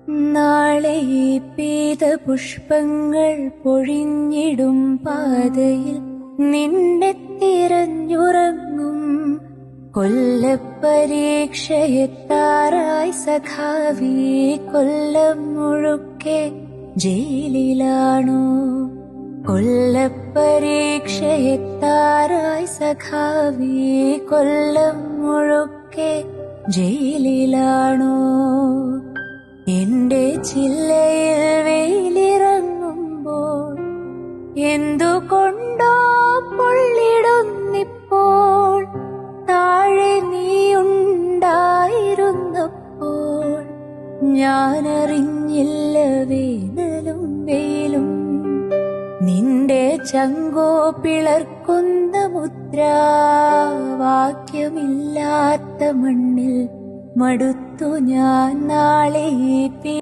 നാളെ പീതപുഷ്പങ്ങൾ പൊഴിഞ്ഞിടും പാതയിൽ നിന്നെ തിരഞ്ഞുറങ്ങും കൊല്ലപ്പരീക്ഷയെത്താറായി സഖാവീ. കൊല്ലം മുഴുക്കെ ജയിലിലാണോ? കൊല്ലപ്പരീക്ഷയെത്താറായി സഖാവീ. കൊല്ലം മുഴുക്കെ ജയിലിലാണോ? എന്റെ ചില്ലയിൽ വെയിലിറങ്ങുമ്പോൾ എന്തുകൊണ്ടോ പൊള്ളിടുന്നിപ്പോൾ. താഴെ നീയുണ്ടായിരുന്നപ്പോൾ ഞാനറിഞ്ഞില്ല വേനലും വെയിലും. നിന്റെ ചങ്കോ പിളർക്കുന്ന മുദ്രാവാക്യമില്ലാത്ത മണ്ണിൽ മടുത്തു ഞാൻ നാളെ